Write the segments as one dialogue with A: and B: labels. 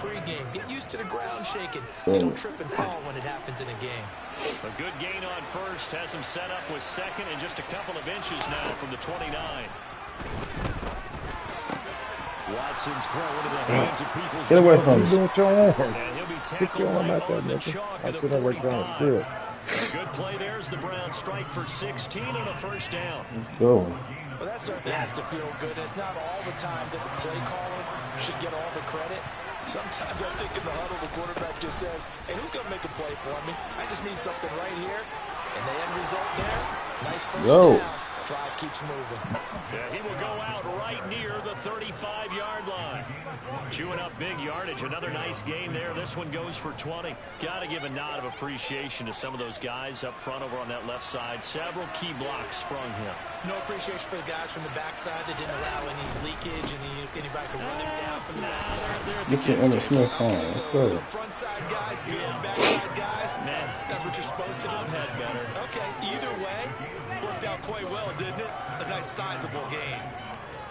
A: pregame. Get used to the ground shaking so you don't trip and fall when it happens in a game.
B: A good gain on first has him set up with second and just a couple of inches now from the 29. Watson's throw into the hands of people's.
C: Get away from me.
B: And he'll be tackled right on the chalk of the 45. Good play there as the Browns strike for 16 on a first down.
C: Let's go.
A: Well, that certainly has to feel good. It's not all the time that the play caller should get all the credit. Sometimes I think in the huddle, the quarterback just says, hey, who's going to make a play for me? I just need something right here. And the end result there, nice first down. Drive keeps moving.
B: Yeah, he will go out right near the 35-yard line. Chewing up big yardage. Another nice gain there. This one goes for 20. Got to give a nod of appreciation to some of those guys up front over on that left side. Several key blocks sprung him.
A: No appreciation for the guys from the backside that didn't allow any leakage and anybody could run him down from the backside.
C: Get your Emmitt Smith on. Let's go.
A: So front side guys, good. Backside guys, man, that's what you're supposed to do.
B: I've had better.
A: Okay, either way, worked out quite well, didn't it? A nice sizable game.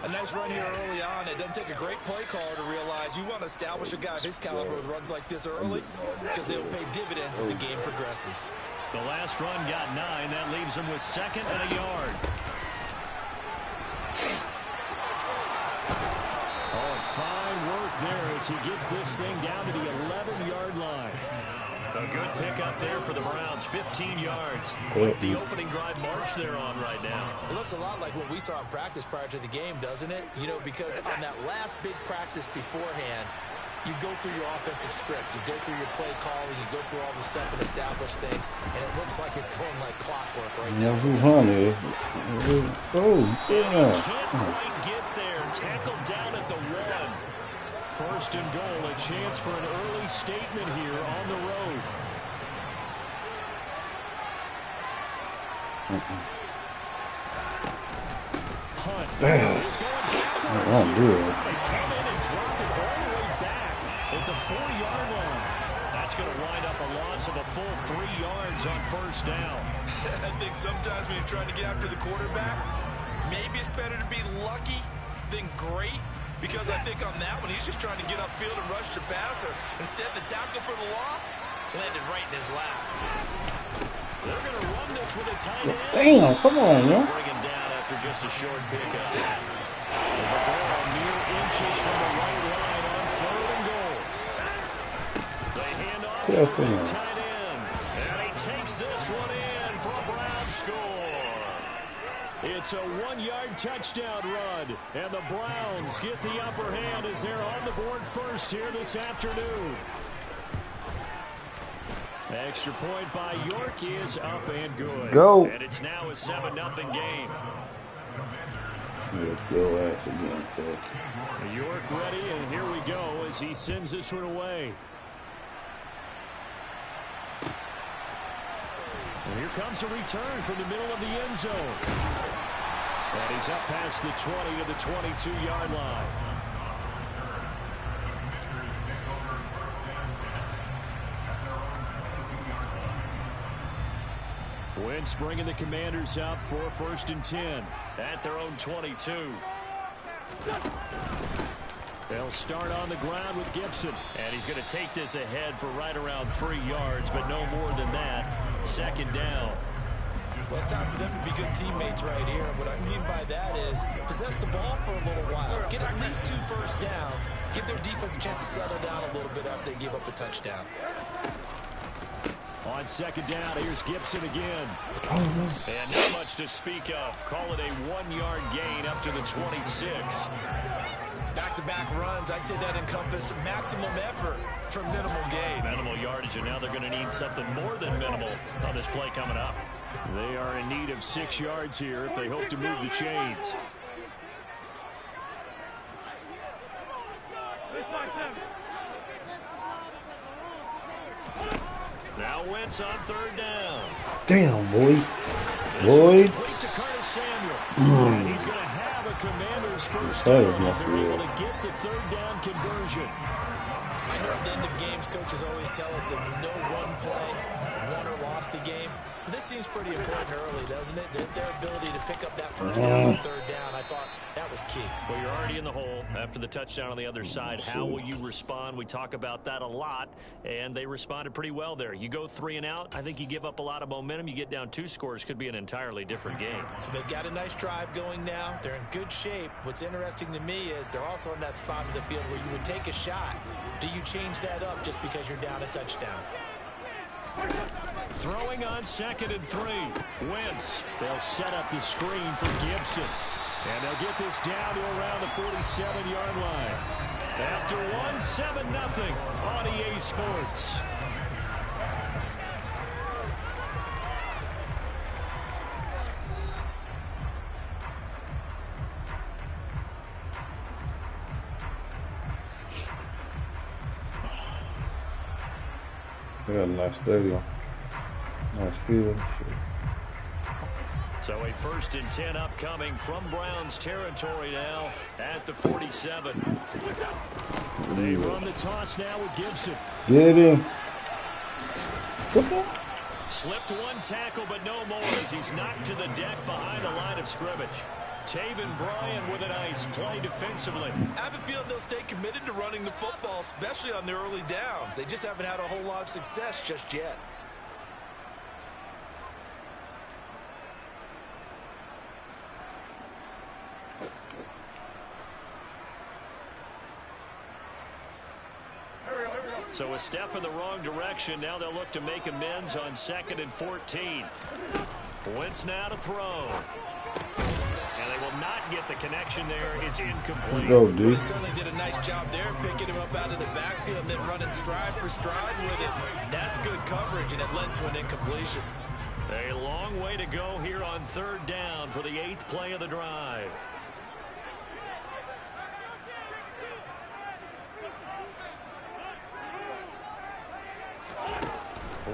A: A nice run here early on. It doesn't take a great play caller to realize you want to establish a guy of his caliber with runs like this early because they'll pay dividends as the game progresses.
B: The last run got 9. That leaves him with second and a yard. Oh, fine work there as he gets this thing down to the 11-yard line. A good pickup there for the Browns, 15 yards. Quite the opening drive march they're on right now.
A: It looks a lot like what we saw in practice prior to the game, doesn't it? You know, because on that last big practice beforehand, you go through your offensive script, you go through your play calling, you go through all the stuff and establish things, and it looks like it's going like clockwork right now.
C: Oh, yeah.
B: Can't quite get there. Tackled down at the 1. First and goal, a chance for an early statement here on the road. Hunt is going backwards. They come in and drop it all the way back at the 4-yard line. That's going to wind up a loss of a full 3 yards on first down.
A: I think sometimes when you're trying to get after the quarterback, maybe it's better to be lucky than great. Because I think on that one, he's just trying to get upfield and rush the passer. Instead, the tackle for the loss landed right in his lap.
B: They're going to run this with a tight end.
C: Damn, come on, man.
B: Bring him down after just a short pickup. The ball mere inches from the right line on 3rd and goal. They hand off to the tight end. And he takes this one in for a Brown score. It's a 1-yard touchdown run, and the Browns get the upper hand as they're on the board first here this afternoon. Extra point by York is up and good.
C: Go.
B: And it's now a 7-0 game.
C: Let's go ass again, so.
B: York ready, and here we go as he sends this one away. And here comes a return from the middle of the end zone. And he's up past the 20 to the 22-yard line. Wentz bringing the Commanders up for 1st and 10 at their own 22. They'll start on the ground with Gibson. And he's going to take this ahead for right around 3 yards, but no more than that. 2nd down.
A: Well, it's time for them to be good teammates right here. What I mean by that is possess the ball for a little while. Get at least 2 first downs. Give their defense a chance to settle down a little bit after they give up a touchdown.
B: On 2nd down, here's Gibson again. And not much to speak of. Call it a 1-yard gain up to the 26.
A: Back-to-back runs, I'd say that encompassed maximum effort for minimal gain.
B: Minimal yardage, and now they're going to need something more than minimal on this play coming up. They are in need of 6 yards here if they hope to move the chains. Now Wentz on 3rd down.
C: Damn, boy.
B: Boyd. To Curtis Samuel. And he's going to have a Commander's first down as they're able to get the 3rd down conversion.
A: I know At the end of games, coaches always tell us that no one play won or lost a game. This seems pretty important early, doesn't it? Their ability to pick up that first down on third down, I thought that was key.
B: Well, you're already in the hole after the touchdown on the other side. How will you respond? We talk about that a lot, and they responded pretty well there. You go 3 and out, I think you give up a lot of momentum. You get down 2 scores, could be an entirely different game.
A: So they've got a nice drive going now. They're in good shape. What's interesting to me is they're also in that spot of the field where you would take a shot. Do you change that up just because you're down a touchdown?
B: Throwing on 2nd and 3. Wentz. They'll set up the screen for Gibson. And they'll get this down to around the 47-yard line. After 1, 7-0 on EA Sports.
C: They got a nice stadium. Nice field.
B: So a 1st and 10 upcoming from Browns territory now at the 47. They run the toss now with Gibson.
C: Get him.
B: Slipped 1 tackle, but no more as he's knocked to the deck behind the line of scrimmage. Taven Bryan with a nice play defensively.
A: I have a feeling they'll stay committed to running the football, especially on their early downs. They just haven't had a whole lot of success just yet.
B: So a step in the wrong direction. Now they'll look to make amends on 2nd and 14. Wentz now to throw. And they will not get the connection there. It's incomplete.
C: Go, dude.
A: They certainly did a nice job there, picking him up out of the backfield and then running stride for stride with it. That's good coverage, and it led to an incompletion.
B: A long way to go here on 3rd down for the 8th play of the drive.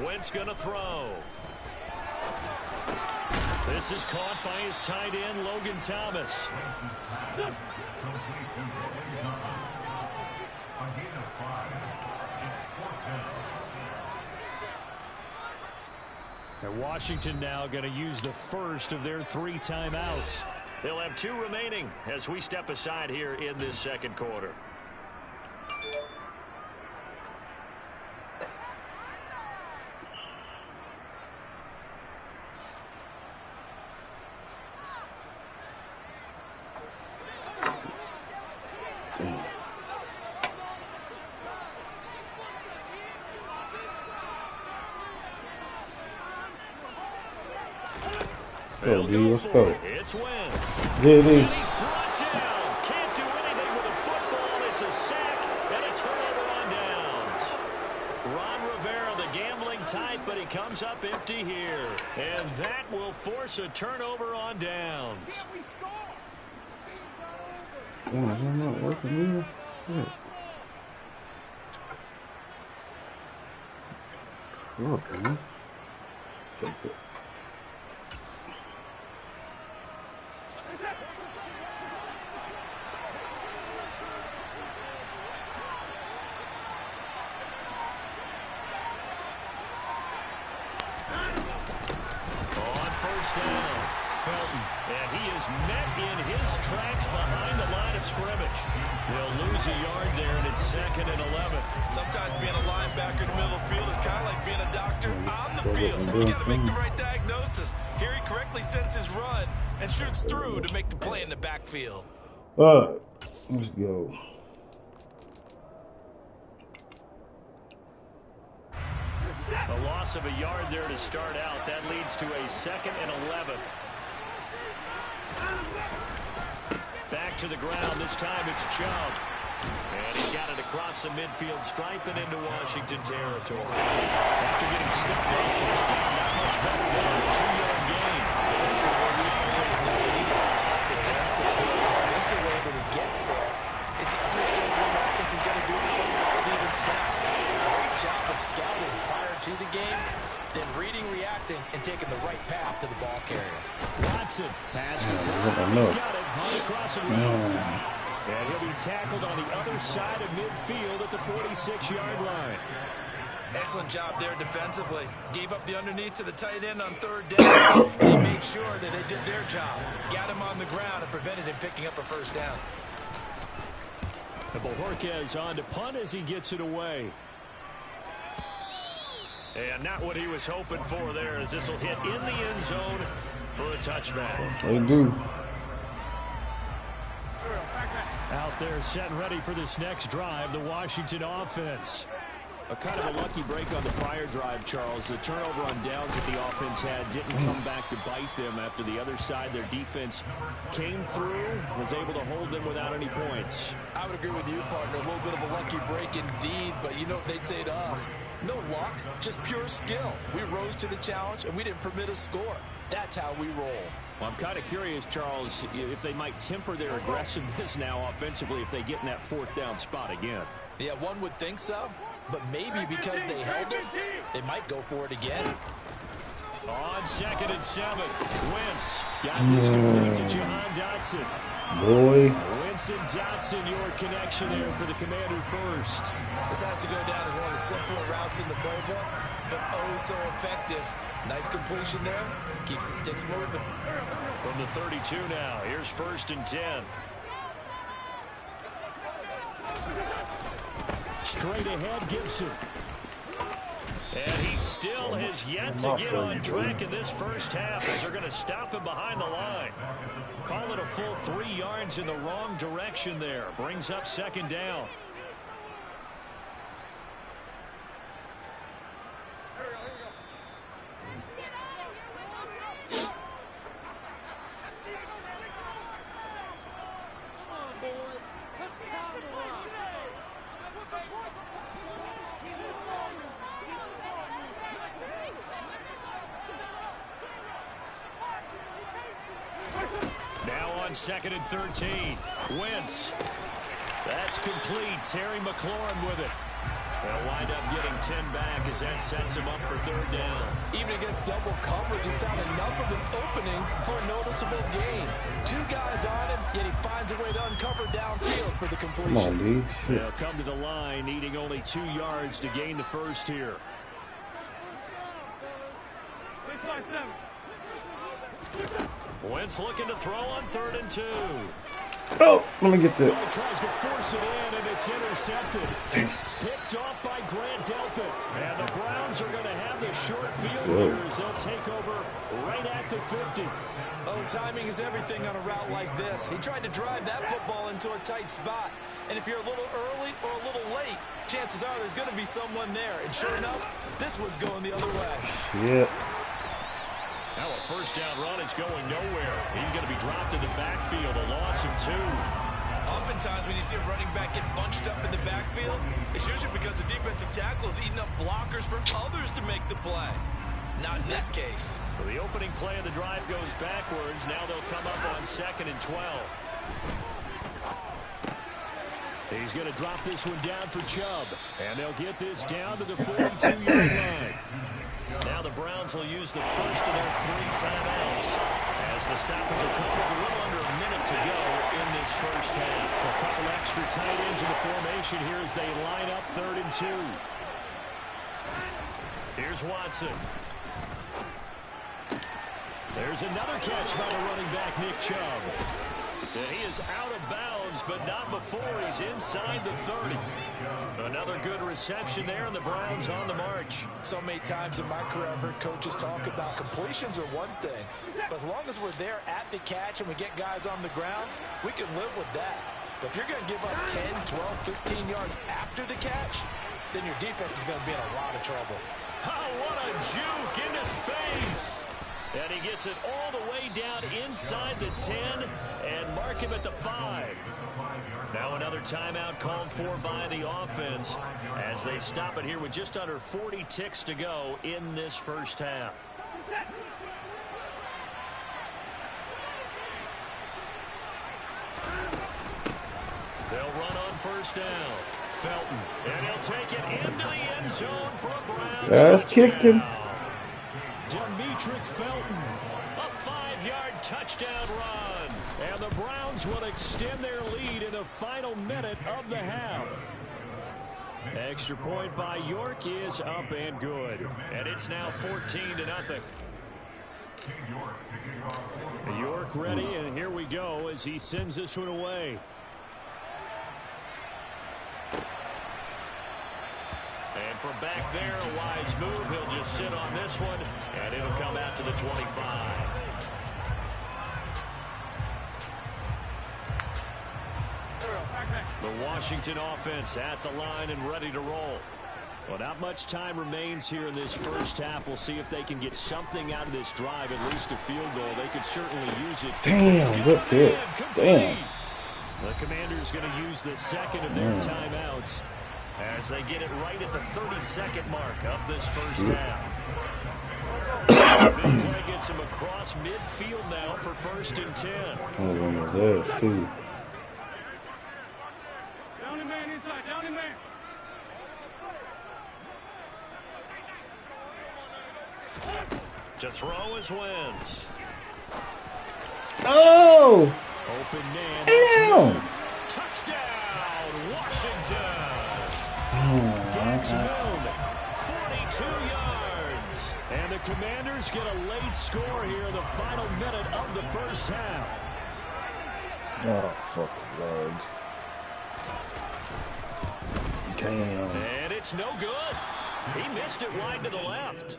B: Wentz gonna throw. This is caught by his tight end, Logan Thomas. And Washington now going to use the first of their 3 timeouts. They'll have 2 remaining as we step aside here in this 2nd quarter.
C: Go, dude. Let's go.
B: It's Wentz.
C: Get him.
B: And he's brought down. Can't do anything with a football. It's a sack and a turnover on downs. Ron Rivera, the gambling type, but he comes up empty here. And that will force a turnover on downs.
C: Damn, is that not working either? Look, man. Take it.
B: And he is met in his tracks behind the line of scrimmage. They'll lose a yard there, and it's 2nd and 11.
A: Sometimes being a linebacker in the middle of the field is kind of like being a doctor on the field. You got to make the right diagnosis. Here he correctly sends his run and shoots through to make the play in the backfield.
C: Let's go.
B: A loss of a yard there to start out. That leads to a 2nd and 11. Back to the ground. This time it's Chubb. And he's got it across the midfield stripe and into Washington territory. After getting stepped on 1st down, not much better than a 2-yard gain.
A: Defensively, we always know he is tough and support. I think the way that he gets there is he understands what offense is going to do before the ball's even snapped. Great job of scouting prior to the game, then reading, reacting, and taking the right path to the ball carrier.
B: Watson pass to
C: Yeah,
B: Brown. He's got it on across the road. And he'll be tackled on the other side of midfield at the 46-yard line.
A: Excellent job there defensively. Gave up the underneath to the tight end on 3rd down. And he made sure that they did their job. Got him on the ground and prevented him picking up a 1st down.
B: And Bojorquez on to punt as he gets it away. And not what he was hoping for there, as this will hit in the end zone for a touchback.
C: They do.
B: Out there set and ready for this next drive, the Washington offense. A kind of a lucky break on the prior drive, Charles. The turnover on downs that the offense had didn't come back to bite them after the other side. Their defense came through, was able to hold them without any points.
A: I would agree with you, partner. A little bit of a lucky break indeed, but you know what they'd say to us? No luck, just pure skill. We rose to the challenge, and we didn't permit a score. That's how we roll.
B: Well, I'm kind of curious, Charles, if they might temper their aggressiveness now offensively if they get in that 4th down spot again.
A: Yeah, one would think so, but maybe because they held it, they might go for it again.
B: On 2nd and 7, Wentz got this complete to Jahan Dotson.
C: Boy.
B: Winston Dotson, your connection there for the Commander first.
A: This has to go down as one of the simpler routes in the playbook, but oh so effective. Nice completion there. Keeps the sticks moving.
B: From the 32 now, here's 1st and 10. Straight ahead, Gibson. And he still has yet to get on track in this first half as they're going to stop him behind the line. Call it a full 3 yards in the wrong direction there. Brings up 2nd down. Now on 2nd and 13. Wentz. That's complete. Terry McLaurin with it. They'll wind up getting 10 back as that sets him up for 3rd down.
A: Even against double coverage, he found enough of an opening for a noticeable gain. 2 guys on him, yet he finds a way to uncover downfield for the completion.
C: Come on, dude.
B: They'll come to the line, needing only 2 yards to gain the first here. Wentz looking to throw on 3rd and 2.
C: Oh, let me get that.
B: He tries to force it in, and it's intercepted. Picked off by Grant Delpit. And the Browns are going to have the short field here as they'll take over right at the 50.
A: Oh, timing is everything on a route like this. He tried to drive that football into a tight spot. And if you're a little early or a little late, chances are there's going to be someone there. And sure enough, this one's going the other way.
C: Yeah.
B: Now a 1st down run is going nowhere. He's going to be dropped in the backfield, a loss of 2.
A: Oftentimes when you see a running back get bunched up in the backfield, it's usually because the defensive tackle is eating up blockers for others to make the play. Not in this case.
B: So the opening play of the drive goes backwards. Now they'll come up on 2nd and 12. He's going to drop this one down for Chubb. And they'll get this down to the 42-yard line. Now the Browns will use the first of their 3 timeouts as the stoppage will come with a little under a minute to go in this first half. A couple extra tight ends in the formation here as they line up 3rd and 2. Here's Watson. There's another catch by the running back, Nick Chubb. And he is out of bounds, but not before he's inside the 30. Another good reception there, and the Browns on the march.
A: So many times in my career, I've heard coaches talk about completions are one thing. But as long as we're there at the catch and we get guys on the ground, we can live with that. But if you're going to give up 10, 12, 15 yards after the catch, then your defense is going to be in a lot of trouble.
B: Oh, what a juke into space. And he gets it all the way down inside the 10 and mark him at the 5. Now another timeout called for by the offense as they stop it here with just under 40 ticks to go in this first half. They'll run on 1st down. Felton, and he'll take it into the end zone for a Browns
C: That's kicking.
B: Demetric Felton, a 5-yard touchdown run. And the Browns will extend their lead in the final minute of the half. Extra point by York is up and good. And it's now 14-0. York ready, and here we go as he sends this one away. And from back there, a wise move. He'll just sit on this one, and it'll come out to the 25. The Washington offense at the line and ready to roll. Well, not much time remains here in this first half. We'll see if they can get something out of this drive, at least a field goal. They could certainly use it.
C: Damn, good hit. Damn.
B: The Commanders going to use the second of their timeouts as they get it right at the 32nd mark of this first half. Big play gets him across midfield now for 1st and 10.
C: One of them was theirs, too.
D: Down in man inside, down in man.
B: To throw is Wentz.
C: Oh!
B: Open man.
C: Damn!
B: Touchdown, Washington.
C: Oh,
B: Dax Moon, 42 yards. And the Commanders get a late score here in the final minute of the first half.
C: oh fuck, Lord. Damn.
B: And it's no good. He missed it wide to the left.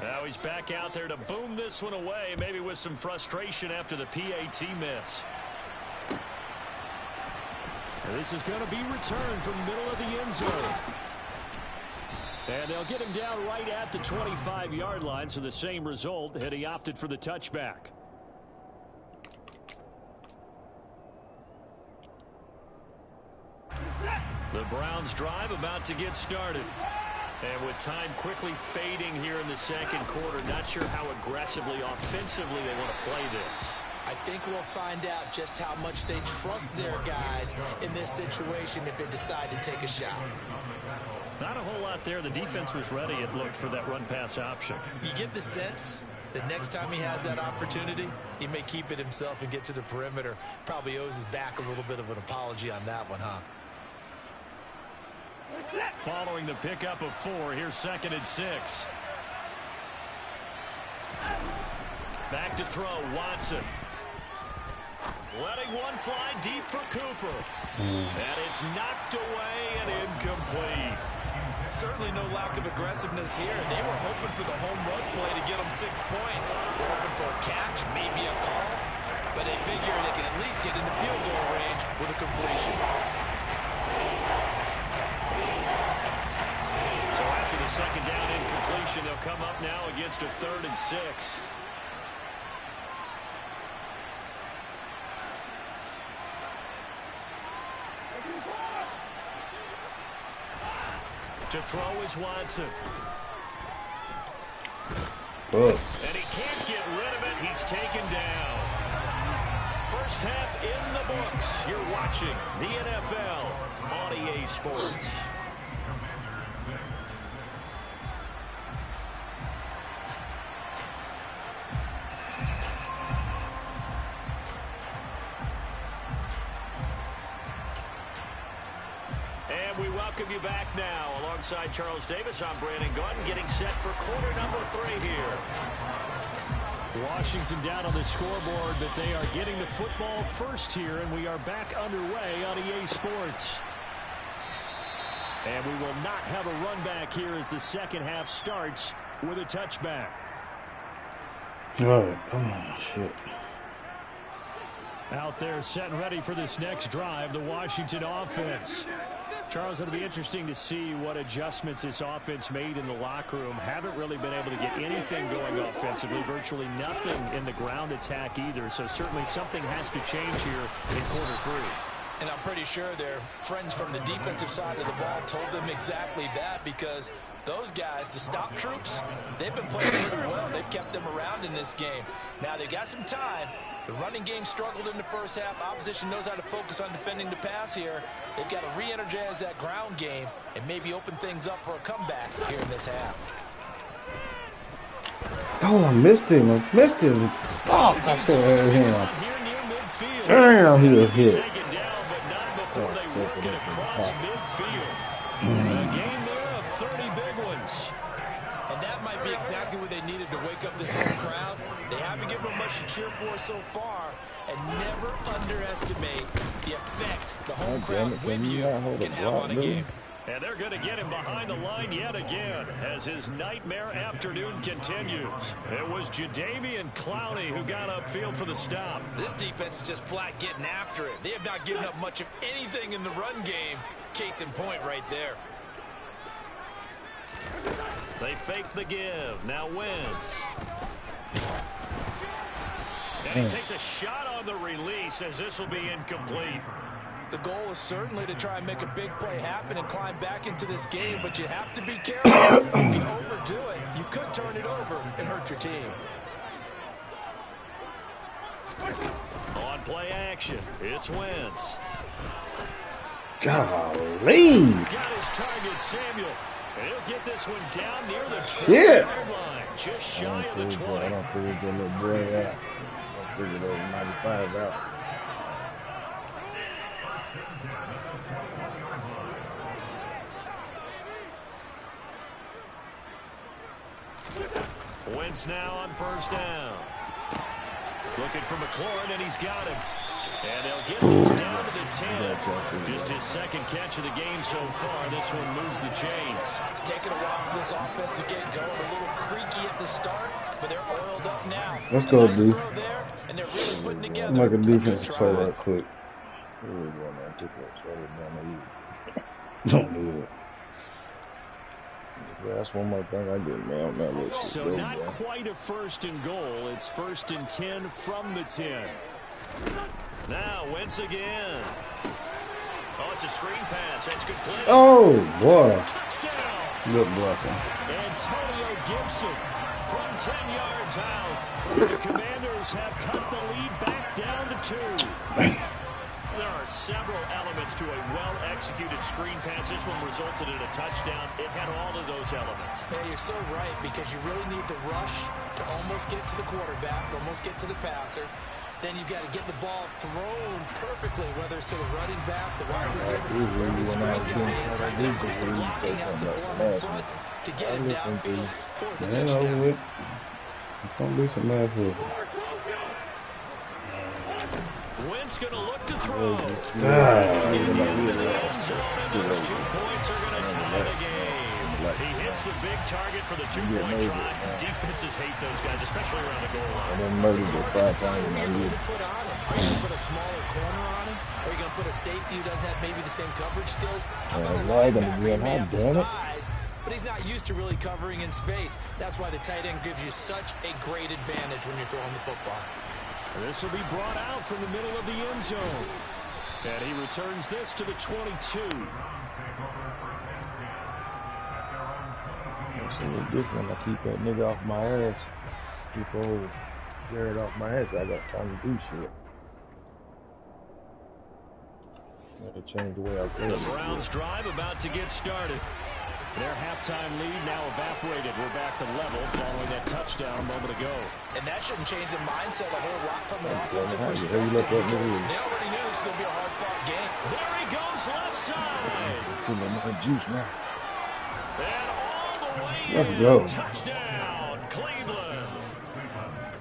B: Now he's back out there to boom this one away, maybe with some frustration after the PAT miss. And this is going to be returned from the middle of the end zone. And they'll get him down right at the 25-yard line, so the same result had he opted for the touchback. The Browns drive about to get started. And with time quickly fading here in the second quarter, not sure how aggressively, offensively they want to play this.
A: I think we'll find out just how much they trust their guys in this situation if they decide to take a shot.
B: Not a whole lot there. The defense was ready, it looked, for that run-pass option.
A: You get the sense that next time he has that opportunity, he may keep it himself and get to the perimeter. Probably owes his back a little bit of an apology on that one, huh?
B: Following the pickup of 4, here's 2nd and 6. Back to throw, Watson. Letting one fly deep for Cooper. And it's knocked away and incomplete.
A: Certainly no lack of aggressiveness here. They were hoping for the home run play to get them 6 points. They're hoping for a catch, maybe a call, but they figure they can at least get into field goal range with a completion.
B: So after the second down incompletion, they'll come up now against a 3rd and 6. To throw is Watson.
C: Oh.
B: And he can't get rid of it. He's taken down. First half in the books. You're watching the NFL on EA Sports. We welcome you back now. Alongside Charles Davis, I'm Brandon Gunn, getting set for quarter number 3 here. Washington down on the scoreboard, but they are getting the football first here, and we are back underway on EA Sports. And we will not have a run back here as the second half starts with a touchback.
C: All right, come on, shit.
B: Out there set and ready for this next drive, the Washington offense. Charles, it'll be interesting to see what adjustments this offense made in the locker room. Haven't really been able to get anything going offensively, virtually nothing in the ground attack either. So certainly something has to change here in quarter 3.
A: And I'm pretty sure their friends from the defensive side of the ball told them exactly that, because Those guys, the stop troops, they've been playing pretty well. They've kept them around in this game. Now, they got some time. The running game struggled in the first half. Opposition knows how to focus on defending the pass here. They've got to re-energize that ground game and maybe open things up for a comeback here in this half.
C: Oh, I missed him. I missed him. Oh, I should have had him. Damn, he was hit.
A: And that might be exactly what they needed to wake up this home crowd. They haven't given them much to cheer for so far, and never underestimate the effect the home crowd with you can have on a game.
B: And they're going to get him behind the line yet again as his nightmare afternoon continues. It was Jadeveon Clowney who got upfield for the stop.
A: This defense is just flat getting after it. They have not given up much of anything in the run game. Case in point right there.
B: They fake the give. Now Wentz. And he takes a shot on the release as this will be incomplete.
A: The goal is certainly to try and make a big play happen and climb back into this game, but you have to be careful. If you overdo it, you could turn it over and hurt your team.
B: On play action, it's Wentz.
C: Golly.
B: Got his target, Samuel. And he'll get this one down near the
C: 20-yard
B: line, just shy of the 20.
C: I don't figure that little boy out. I figured over 95 out.
B: Wentz now on first down. Looking for McLaurin, and he's got him. And they'll get this down to the 10. Just his second catch of the game so far. This one moves the chains.
A: It's taken a while for this offense to get going. A little creaky at the start, but they're oiled up now.
C: Let's go,
A: nice
C: dude.
A: throw there, and they're really putting together
C: I'm like a
A: a
C: defensive
A: good
C: play
A: drive.
C: right quick. Don't do it. That's one more thing I did, man. I'm not listening.
B: So not quite a first and goal. It's first and 10 from the 10. Now Wentz again. Oh, it's a screen pass. That's good play.
C: Oh, boy.
B: Touchdown.
C: Good blocking.
B: Antonio Gibson from 10 yards out. The Commanders have cut the lead back down to 2. There are several elements to a well-executed screen pass. This one resulted in a touchdown. It had all of those elements.
A: Yeah, you're so right, because you really need the rush to almost get to the quarterback, almost get to the passer. Then you've got to get the ball thrown perfectly, whether it's to the running back, the wide receiver, wherever the screen guy is. And of course, the blocking has to form in front to get him downfield for the touchdown.
C: It's going to be some math here.
B: Wentz going to look to throw.
C: God.
B: Those 2 points are going to tie the game. He hits the big target for the 2-point try. Defenses hate those guys, especially around the goal line.
A: What are you going to put on him? Are you going to put a smaller corner on him? Are you going to put a safety who doesn't have maybe the same coverage skills? How about a linebacker? He may have the size, but he's not used to really covering in space. That's why the tight end gives you such a great advantage when you're throwing the football.
B: This will be brought out from the middle of the end zone. And he returns this to the 22.
C: It's a little different. I keep that nigga off my ass. Keep old Jared off my ass. I got time to do shit. Gotta change the way I play.
B: The Browns drive about to get started. Their halftime lead now evaporated. We're back to level following that touchdown a moment ago.
A: And that shouldn't change the mindset a whole lot from an offensive perspective.
C: You let that nigga in.
A: They already knew this was going to be a hard-fought game.
B: There he goes left side.
C: Put my juice now.
B: And all the way
C: Let's
B: in.
C: go.
B: Touchdown, Cleveland.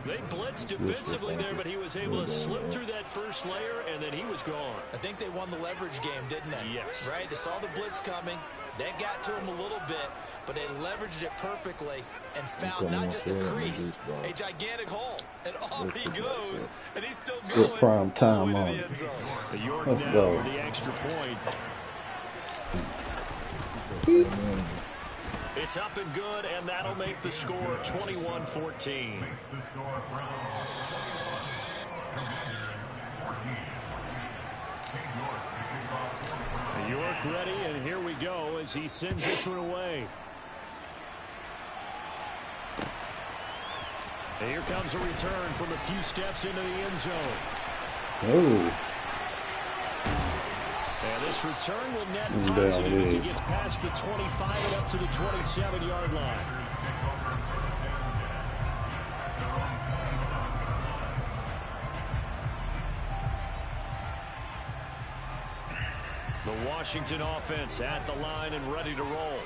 B: They blitzed defensively there, but he was able to slip through that first layer, and then he was gone.
A: I think they won the leverage game, didn't they?
B: Yes.
A: Right? They saw the blitz coming. That got to him a little bit, but they leveraged it perfectly and found not just a crease, a gigantic hole. And off he goes, and he's still going
C: Good prime time
A: all
C: on
A: the way to the end zone.
B: York
C: Let's
B: now
C: go.
B: for the extra point. It's up and good, and that'll make the score 21-14. York ready, and here we go as he sends this one away. And here comes a return from a few steps into the end zone.
C: Oh.
B: And this return will net positive as he gets past the 25 and up to the 27-yard line. The Washington offense at the line and ready to roll.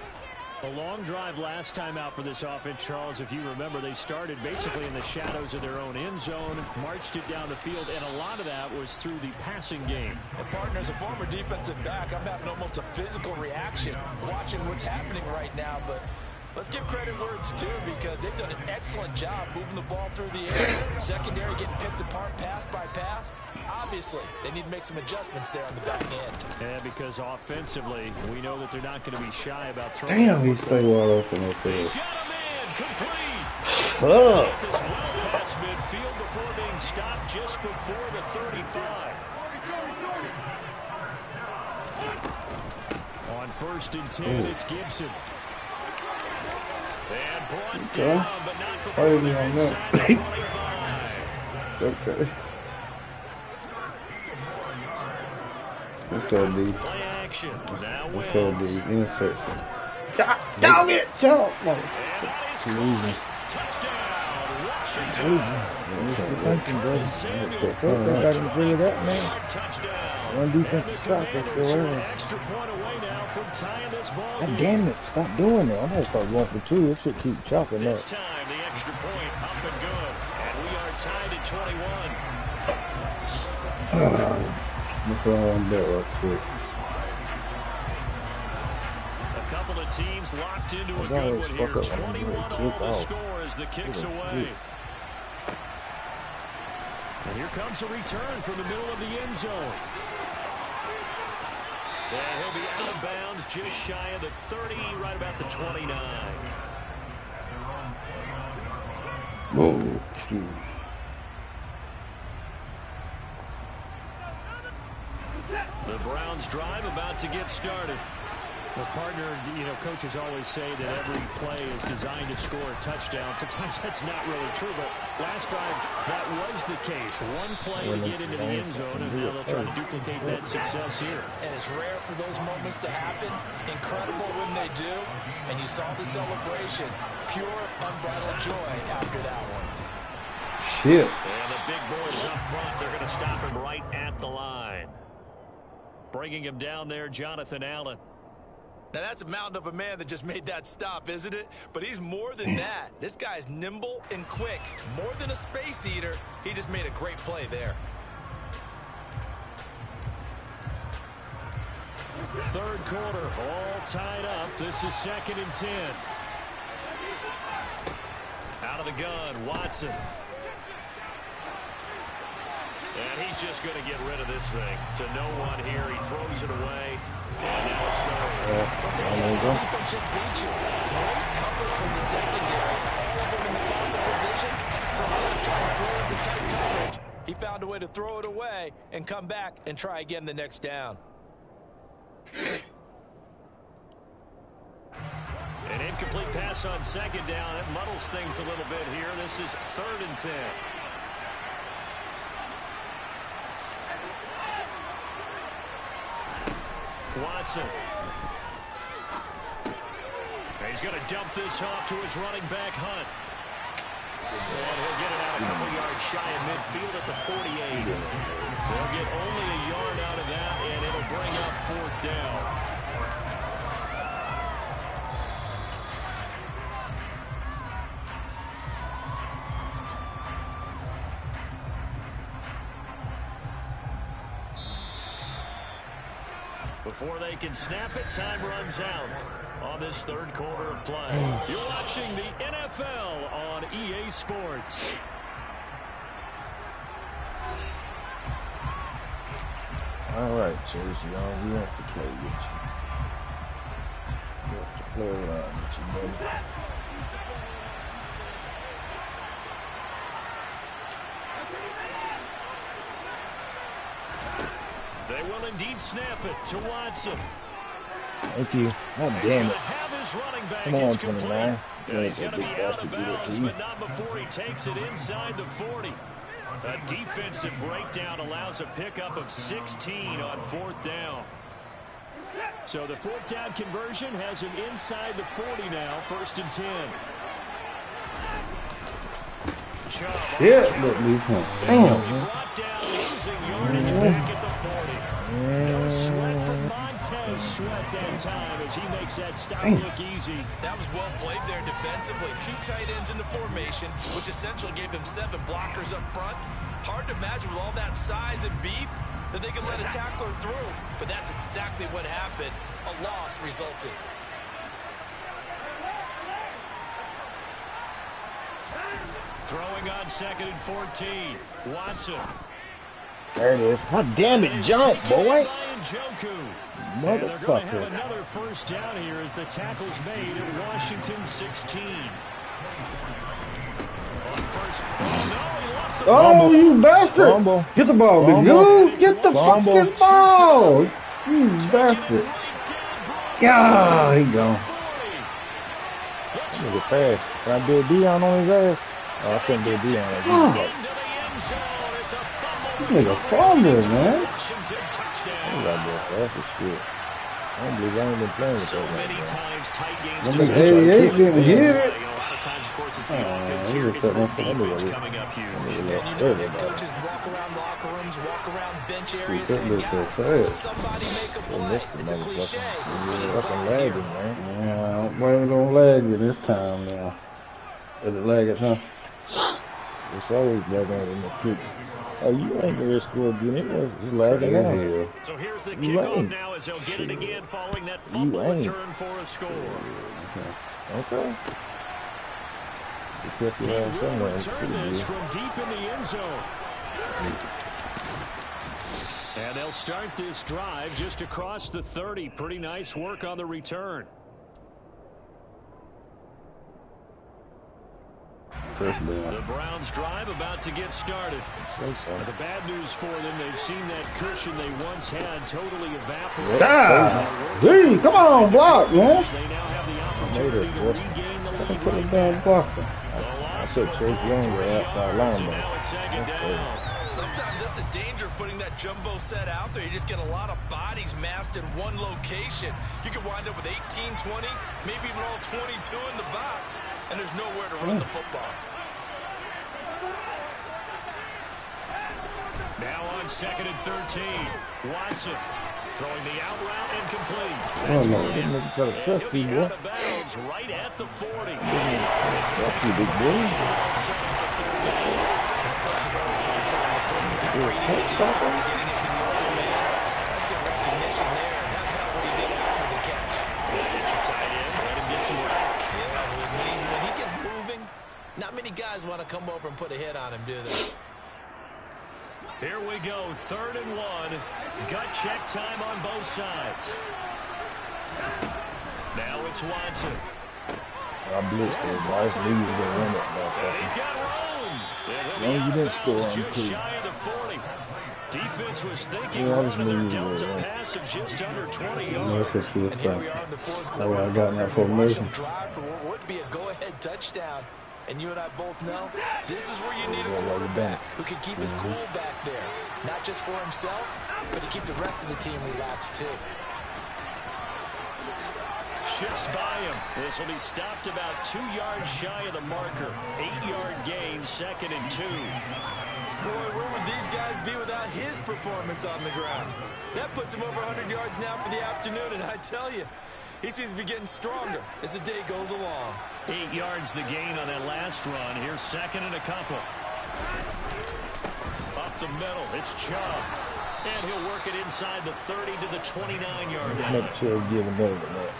B: A long drive last time out for this offense, Charles. If you remember, they started basically in the shadows of their own end zone, marched it down the field, and a lot of that was through the passing game.
A: And partner, as a former defensive back, I'm having almost a physical reaction watching what's happening right now. But let's give credit where it's due, because they've done an excellent job moving the ball through the air. Secondary getting picked apart pass by pass. Obviously, they need to make some adjustmts there on the back end.
B: And because offensively, we know that they're not going to be shy about throwing.
C: Damn, he's so wide open up there.
B: He's got a man complete.
C: Fuck.
B: This well past midfield before being stopped just before the 35. On 1st and 10, it's Gibson. And brought down, but not before they're inside the 25.
C: Okay. Let's go, D.
B: Play action. Now
C: Let's go,
B: wins.
C: D. Insert. Dog it! Jump!
B: And that is
C: Losing.
B: touchdown, Washington.
C: I got him to bring it up, man.
B: Touchdown.
C: One defensive stop. Let's
B: Commanders
C: go
B: are
C: in.
B: an extra point away now from tying this ball
C: God
B: game.
C: damn it. Stop doing that. I'm going to start going for 2. This should keep chopping
B: This
C: up.
B: time, the extra point up and good. And we are tied at 21.
C: Let's go on that real quick.
B: A couple of teams locked into a
C: I
B: good
C: always
B: one here.
C: fuck up when
B: 21
C: I'm
B: all the
C: off.
B: score as the kick's away. And here comes a return from the middle of the end zone. And he'll be out of bounds just shy of the 30, right about the 29.
C: Whoa. Shoot.
B: The Browns drive about to get started. Well, partner, you know, coaches always say that every play is designed to score a touchdown. Sometimes that's not really true, but last drive that was the case. One play to get into the end zone, and now they'll try to duplicate that success here.
A: And it's rare for those moments to happen. Incredible when they do. And you saw the celebration. Pure, unbridled joy after that one.
C: Shit.
B: And the big boys up front, they're going to stop him right at the line. Bringing him down there, Jonathan Allen.
A: Now, that's a mountain of a man that just made that stop, isn't it? But he's more than that. This guy's nimble and quick. More than a space eater. He just made a great play there.
B: Third quarter, all tied up. This is 2nd and 10. Out of the gun, Watson. And he's just going to get rid of this thing. To no one here. He throws it away. And now it's third.
A: Sometimes the defense just beat you. Great coverage from the secondary. All of them in the proper position. So instead of trying to throw it to tight coverage, he found a way to throw it away and come back and try again the next down.
B: An incomplete pass on 2nd down. It muddles things a little bit here. This is 3rd and 10. Watson. He's going to dump this off to his running back, Hunt. And he'll get it out a couple yards shy of midfield at the 48. They'll get only a yard out of that, and it'll bring up 4th down. Before they can snap it, time runs out on this third quarter of play. You're watching the NFL on EA Sports.
C: All right, Chase, y'all, we have to play with you. We have to play around with you, buddy.
B: They will indeed snap it to Watson.
C: Thank you. God damn it. Come on, 29.
B: He's going to be out of bounds, but not before he takes it inside the 40. A defensive breakdown allows a pickup of 16 on 4th down. So the 4th down conversion has him inside the 40 now, 1st and 10.
C: Yeah, look, leave him. Damn.
B: Brought down, losing yardage back at the 40. No sweat from Montez Sweat that time as he makes that stop look easy.
A: That was well played there defensively. 2 tight ends in the formation, which essentially gave them 7 blockers up front. Hard to imagine with all that size and beef that they could let a tackler through. But that's exactly what happened. A loss resulted.
B: Throwing on 2nd and 14. Watson.
C: There it is. God damn it, jump, boy.
B: And they're going to have another 1st down here as the tackle's made at Washington 16. On 1st.
C: Oh, you bastard. Get the ball, big dude. Get the fucking ball. You bastard. God, he gone. Nigga fast. Can I do a Dion on his ass? Oh, I couldn't do a Dion. This nigga fumble, man. Fast as shit. I don't believe I ain't been playing with that. Number 88 didn't hit it.
A: Coaches walk around locker rooms, walk around bench areas, saying, guys, somebody make a play. It's a cliche.
C: Fucking lagging, man. Yeah, I don't blame it on lagging this time now. Is it lagging, huh? It's always lagging in the creek. Oh, you ain't gonna score again. It was lagging out here.
B: So here's the kickoff now as he'll get it again following that fumble return for a score.
C: Okay.
B: He will return this from deep in the end zone. And they'll start this drive just across the 30. Pretty nice work on the return. The Browns drive about to get started. The bad news for them, they've seen that cushion they once had totally evaporate.
C: Come on, block, man.
B: They now have the opportunity to regain the lead right
C: damn blocker.
B: I
C: took Chase Younger outside linebacker.
A: Sometimes that's a danger of putting that jumbo set out there. You just get a lot of bodies massed in one location. You could wind up with 18, 20, maybe even all 22 in the box, and there's nowhere to run the football.
B: Now on 2nd and 13. Watson throwing the out route incomplete.
C: Oh no, didn't look for the
B: He'll be out of bounds right at the 40.
C: That's you, big boy.
A: Getting it to the open man. That's good recognition there. That's not what he did after the catch.
B: Tight end, let him get some rock.
A: Yeah, when he gets moving, not many guys want to come over and put a hit on him, do they?
B: Here we go, 3rd and 1. Gut check time on both sides. Now it's Watson.
C: I blitzed it. Nice lead to run it.
B: He's got room.
C: No, you didn't score.
B: Just shy of the 40. Defense was thinking running their delta pass of just under 20 yards.
A: And here we are in the 4th quarter.
C: I got in that formation.
A: Drive for what would be a go-ahead touchdown. And you and I both know this is where you need a quarterback who can keep his cool back there. Not just for himself, but to keep the rest of the team relaxed too.
B: Shifts by him. This will be stopped about 2 yards shy of the marker. 8-yard gain, 2nd and 2.
A: Boy, where would these guys be without his performance on the ground? That puts him over 100 yards now for the afternoon, and I tell you, he seems to be getting stronger as the day goes along.
B: 8 yards the gain on that last run. Here's 2nd and a couple. Up the middle, it's Chubb. And he'll work it inside the 30 to the 29-yard line.
C: Make sure give him over that.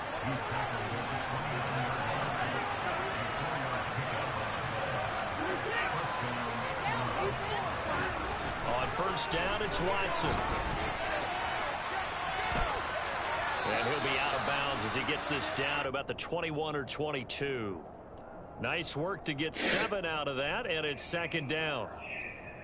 B: On 1st down, it's Watson. And he'll be out of bounds as he gets this down to about the 21 or 22. Nice work to get 7 out of that, and it's 2nd down.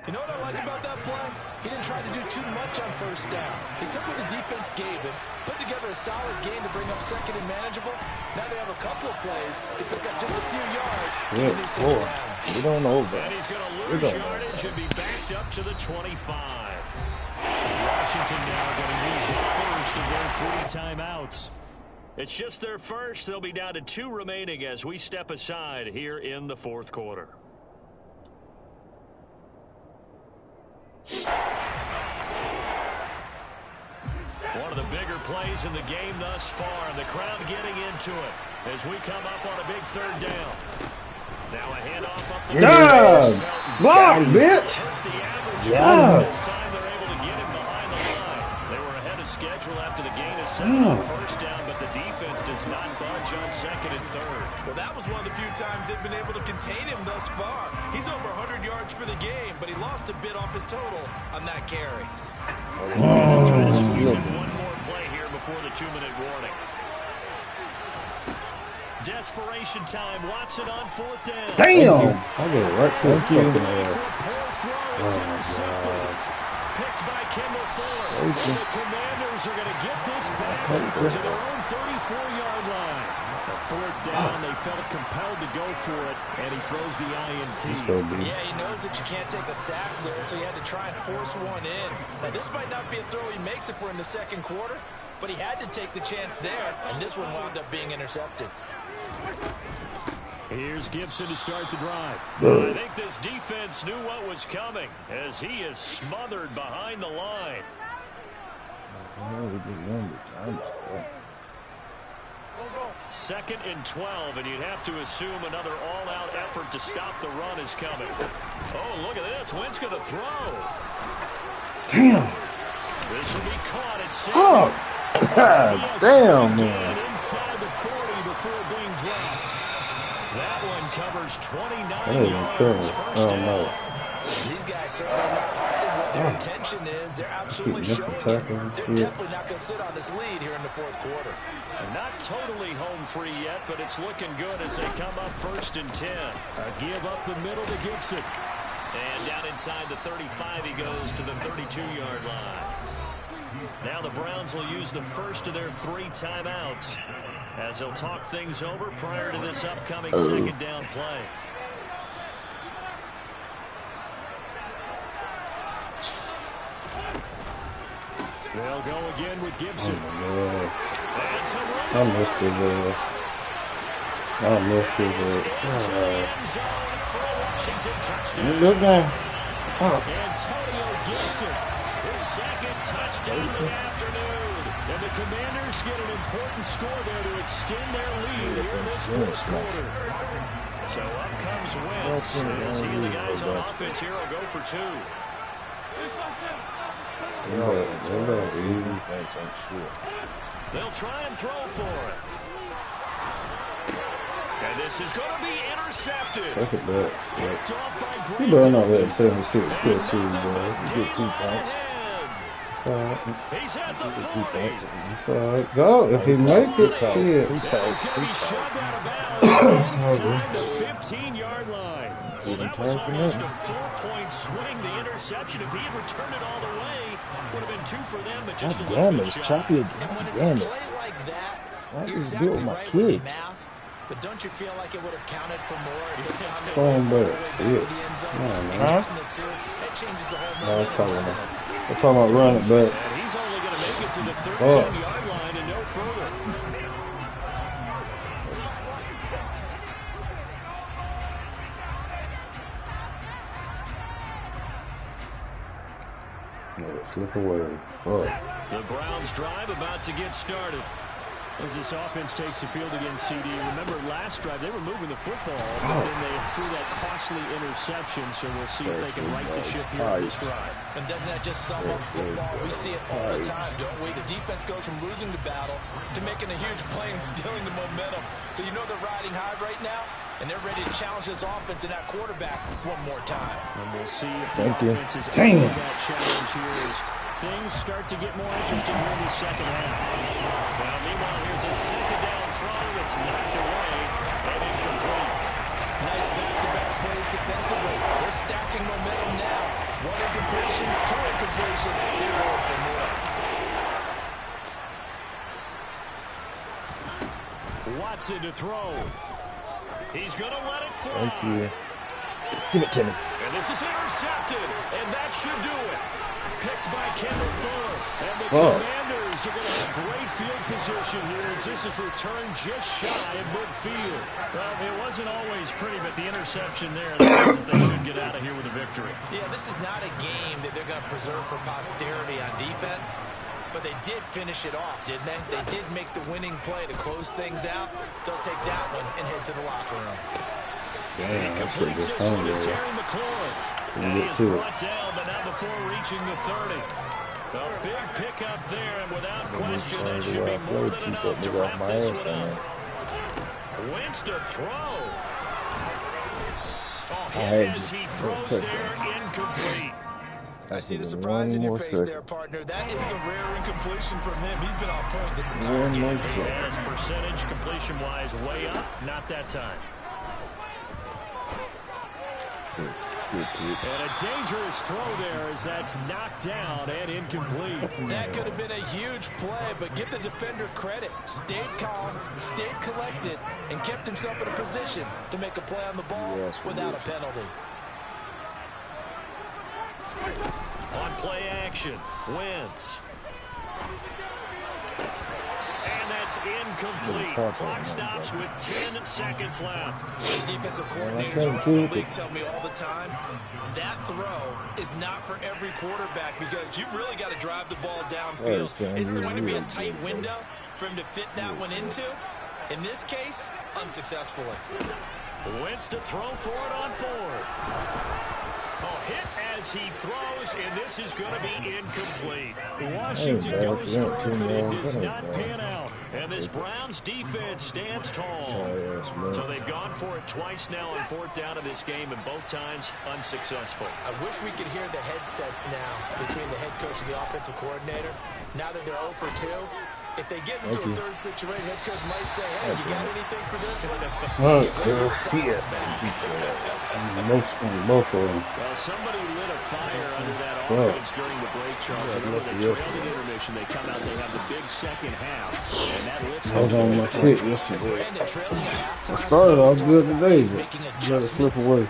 A: You know what I like about that play? He didn't try to do too much on first down. He took what the defense gave him, put together a solid game to bring up second and manageable. Now they have a couple of plays to pick up just a few yards.
C: Good boy. We don't know that.
B: And he's going to lose yardage and be backed up to the 25. Washington now going to use the first of their 3 timeouts. It's just their first. They'll be down to 2 remaining as we step aside here in the 4th quarter. One of the bigger plays in the game thus far, and the crowd getting into it as we come up on a big 3rd down. Now a handoff up the
C: block, bitch.
B: Yeah. This time they're able to get him behind the line. They were ahead of schedule after the gain of 7 on first down, but the defense does not budge on 2nd and 3rd.
A: Well, that was one of the few times they've been able to contain him thus far. He's over 100 yards for the game, but he lost a bit off his total on that carry.
B: They'll try to squeeze in one more play here before the 2-minute warning. Desperation time. Watson on 4th down.
C: Damn! I get it right to his fucking ass.
B: Picked by Kendall Fuller. The Commanders are going to get this back to their own 34-yard line. A 4th down, they felt compelled to go for it, and he throws the INT.
A: Yeah, he knows that you can't take a sack there, so he had to try and force one in. Now, this might not be a throw he makes if we're in the 2nd quarter, but he had to take the chance there, and this one wound up being intercepted.
B: Here's Gibson to start the drive. I think this defense knew what was coming as he is smothered behind the line. 2nd and 12, and you'd have to assume another all-out effort to stop the run is coming. Oh, look at this. Wentz going to throw.
C: Damn.
B: This will be caught at 6.
C: Oh, God damn, man.
B: Inside the 40 before being dropped. That one covers 29 yards. First down.
A: These guys certainly are not hiding what their intention is. They're absolutely showing it. They're definitely not going to sit on this lead here in the 4th quarter.
B: Not totally home free yet, but it's looking good as they come up 1st and 10. A give up the middle to Gibson. And down inside the 35, he goes to the 32-yard line. Now the Browns will use the first of their 3 timeouts as they'll talk things over prior to this upcoming 2nd down play. They'll go again with Gibson.
C: I missed his Good game.
B: Antonio Gibson, his 2nd touchdown of the afternoon. And the Commanders get an important score there to extend their lead here in this 4th quarter. So up comes Wentz as he and the guys on offense here will go for 2. They'll try and throw for it. And this is going to be intercepted.
C: Look at that.
B: Picked off by
C: You better not let 76 kill season, boy. You get 2 points.
B: He's at the 40.
C: Go. If he make it, shit.
B: He's going to be shoved out of bounds inside the 15-yard line. Well, that was almost a 4-point swing, the interception. If he had returned it all the way, would have been 2 for them, but just a little bit shy.
A: And when it's a play like that, you're exactly right with the math. But don't you feel like it would have counted for more if they found it all the way back to the end zone? That changes the whole momentum.
C: We're talking about running back.
B: And he's only going to make it to the 13-yard line and no further.
C: Slip away.
B: The Browns drive about to get started. As this offense takes the field against CD. Remember last drive, they were moving the football, but then they threw that costly interception, so we'll see if they can right the ship here on this drive.
A: And doesn't that just sum up football? We see it all the time, don't we? The defense goes from losing the battle to making a huge play and stealing the momentum. So you know they're riding high right now, and they're ready to challenge this offense and that quarterback one more time.
B: And we'll see if the offense is able to that challenge here as things start to get more interesting here in the 2nd half. Now, meanwhile, here's a 2nd down throw. It's knocked away and incomplete.
A: Nice back-to-back plays defensively. They're stacking momentum now. 1 incompletion, 2 incompletions. possession. They're going for more.
B: Watson to throw. He's going to let it fly.
C: Thank you. Give it to me.
B: And this is intercepted, and that should do it. Picked by Kendall Fuller. And the Commanders are going to have great field position here as this is returned just shy of midfield. Well, it wasn't always pretty, but the interception there means that they should get out of here with a victory.
A: Yeah, this is not a game that they're going to preserve for posterity on defense. But they did finish it off, didn't they? They did make the winning play to close things out. They'll take that one and head to the locker room.
C: Damn,
B: He completes this one to Terry McLaurin. And he is brought down, but not before reaching the 30. A big pickup there, and without question, that should be more than enough to wrap this one up. Wentz to throw. Oh, hit as he throws there, incomplete.
A: I see the surprise in your face there, partner. That is a rare incompletion from him. He's been on point this entire game.
B: As percentage completion-wise way up, not that time. And a dangerous throw there as that's knocked down and incomplete.
A: That could have been a huge play, but give the defender credit. Stayed calm, stayed collected, and kept himself in a position to make a play on the ball without a penalty.
B: On play action, Wentz. And that's incomplete. Clock stops with 10 seconds left.
A: As defensive coordinators around the league tell me all the time, that throw is not for every quarterback because you've really got to drive the ball downfield. It's going to be a tight window for him to fit that one into. In this case, unsuccessfully.
B: Wentz to throw for it on fourth. Oh, hit as he throws, and this is going to be incomplete. Washington goes for it, but it does not pan out. And this Browns defense stands tall. So they've gone for it twice now on fourth down in this game, and both times unsuccessful.
A: I wish we could hear the headsets now between the head coach and the offensive coordinator. Now that they're 0 for 2. If they get into a third situation, head coach might say, hey, you got anything for this one?
C: Both of them.
B: Well, somebody lit a fire under that offense during the break, Charles. And when they trailed at intermission, they come out and they have the big second half. And that lifts
C: I was on my feet yesterday. I started off good today, but you got to slip away.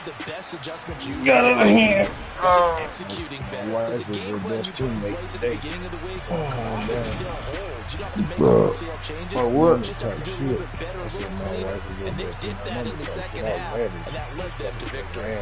A: The best adjustment you
C: got it in here.
A: Just executing better.
C: Why
A: It's
C: is
A: a game
C: it the
A: plan
C: best
A: you put in
C: teammate
A: place at the
C: today?
A: beginning of the week.
C: Oh,
A: It still holds. You don't have to make
C: Bro.
A: wholesale changes.
C: What?
A: You just have to do a little bit better, a little cleaner. And they did that in the second half, and that led them to victory.